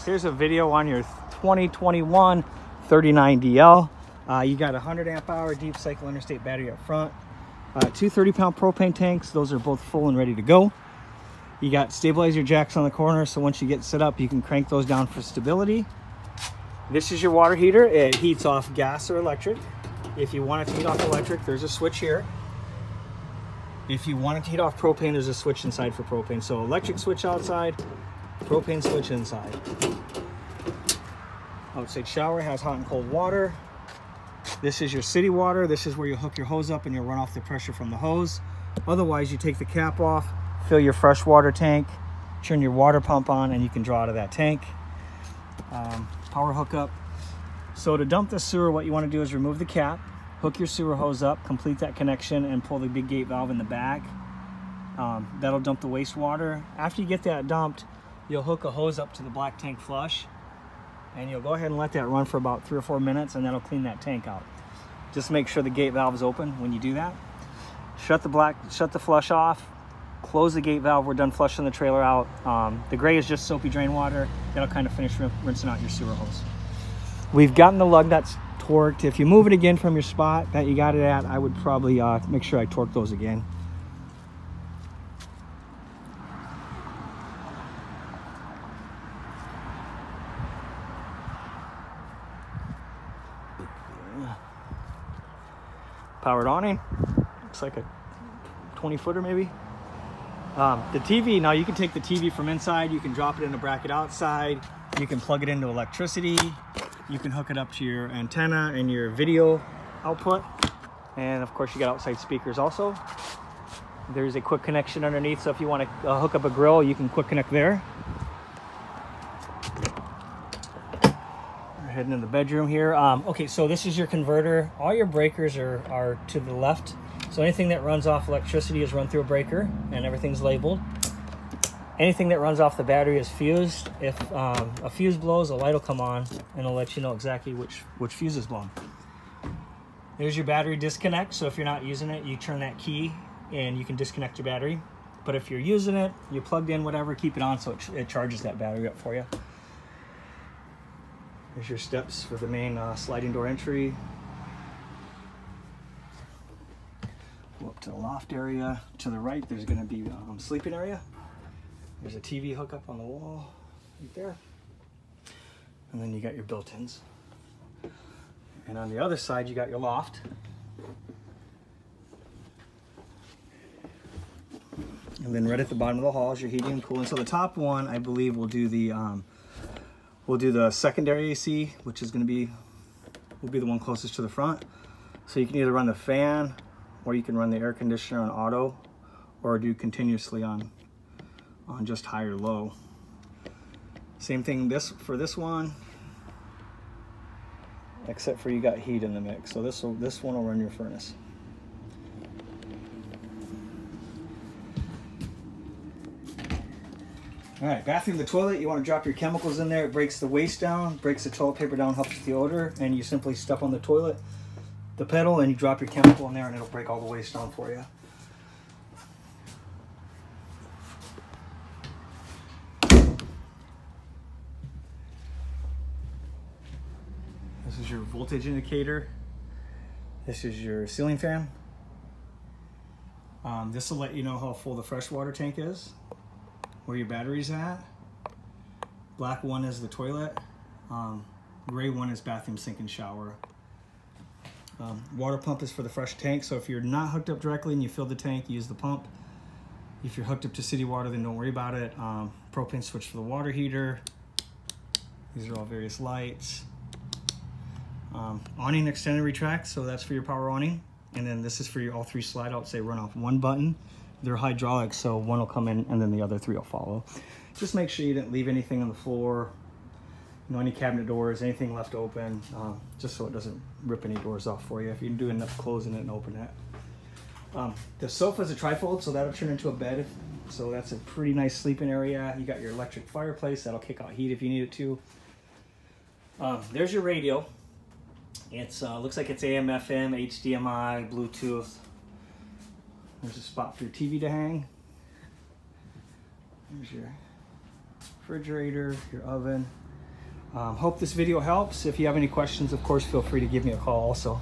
here's a video on your 2021 39DL. You got a 100 amp hour deep cycle interstate battery up front. Two 30-pound propane tanks. Those are both full and ready to go. You got stabilizer jacks on the corner, so once you get set up, you can crank those down for stability. This is your water heater. It heats off gas or electric. If you want it to heat off electric, there's a switch here. If you want it to heat off propane, there's a switch inside for propane. So electric switch outside, propane switch inside. Outside shower has hot and cold water. This is your city water. This is where you hook your hose up and you'll run off the pressure from the hose. Otherwise, you take the cap off, fill your fresh water tank, turn your water pump on, and you can draw out of that tank. Power hookup. So to dump the sewer, what you want to do is remove the cap, hook your sewer hose up, complete that connection, and pull the big gate valve in the back. That'll dump the wastewater. After you get that dumped, you'll hook a hose up to the black tank flush, and you'll go ahead and let that run for about 3 or 4 minutes, and that'll clean that tank out. Just make sure the gate valve is open when you do that. Shut the flush off, close the gate valve. We're done flushing the trailer out. The gray is just soapy drain water. That'll kind of finish rinsing out your sewer hose. We've gotten the lug nuts torqued. If you move it again from your spot that you got it at, I would probably make sure I torque those again. Powered awning. Looks like a 20-footer maybe. The TV, now you can take the TV from inside, you can drop it in a bracket outside, you can plug it into electricity, you can hook it up to your antenna and your video output, and of course you got outside speakers also. There's a quick connection underneath, so if you want to hook up a grill, you can quick connect there. We're heading in the bedroom here. Okay, so this is your converter. All your breakers are to the left. So anything that runs off electricity is run through a breaker, and everything's labeled. Anything that runs off the battery is fused. If a fuse blows, a light will come on, and it'll let you know exactly which fuse is blown. There's your battery disconnect. So if you're not using it, you turn that key, and you can disconnect your battery. But if you're using it, you plugged in whatever, keep it on so it charges that battery up for you. There's your steps for the main sliding door entry. Go up to the loft area. To the right, there's going to be sleeping area. There's a TV hookup on the wall right there. And then you got your built-ins. And on the other side, you got your loft. And then right at the bottom of the hall is your heating and cooling. So the top one, I believe, will do the secondary AC, which is going to will be the one closest to the front. So you can either run the fan, or you can run the air conditioner on auto, or do continuously on just high or low. Same thing for this one, except for you got heat in the mix. So this one will run your furnace. All right, bathroom, the toilet, you want to drop your chemicals in there. It breaks the waste down, breaks the toilet paper down, helps with the odor, and you simply step on the toilet, the pedal, and you drop your chemical in there, and it'll break all the waste down for you. This is your voltage indicator. This is your ceiling fan. This will let you know how full the freshwater tank is, where your battery's at. Black one is the toilet. Gray one is bathroom, sink, and shower. Water pump is for the fresh tank, so if you're not hooked up directly and you fill the tank, use the pump. If you're hooked up to city water, then don't worry about it. Propane switch for the water heater. These are all various lights. Awning extended retract, so that's for your power awning. And then this is for your all 3 slide outs. They run off one button. They're hydraulic, so one will come in and then the other 3 will follow. Just make sure you didn't leave anything on the floor, any cabinet doors, anything left open, just so it doesn't rip any doors off for you if you do end up closing it and opening it. The sofa is a trifold, so that'll turn into a bed. So that's a pretty nice sleeping area. You got your electric fireplace that'll kick out heat if you need it to. There's your radio. It's looks like it's AM, FM, HDMI, Bluetooth. There's a spot for your TV to hang. There's your refrigerator, your oven. Hope this video helps. If you have any questions, of course, feel free to give me a call also.